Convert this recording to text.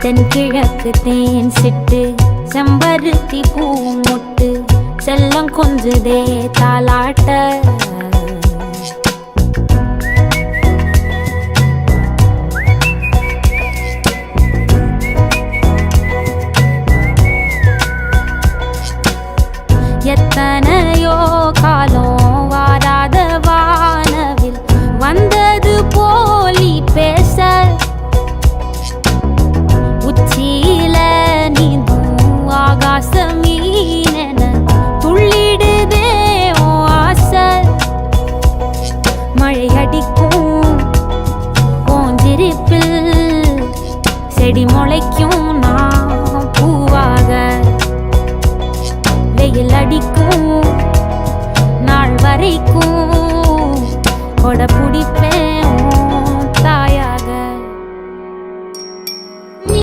தென்கிழக்கு தேன் சிட்டு செம்பருத்தி பூ முட்டு செல்லம் கொஞ்சுதே தாலாட்ட எத்தனையோ காலம் வாராத வானவில் வந்தது போலி பேச உச்சியில நீந்தும் ஆகாச மீனென துள்ளிடுதே ஓ ஆசை மழை அடிக்கும் போஞ்சிருப்பில் செடி முளைக்கும் நான் பூவாக வெயில் அடிக்கும் நாள் வரைக்கும் கொடை பிடிப்ப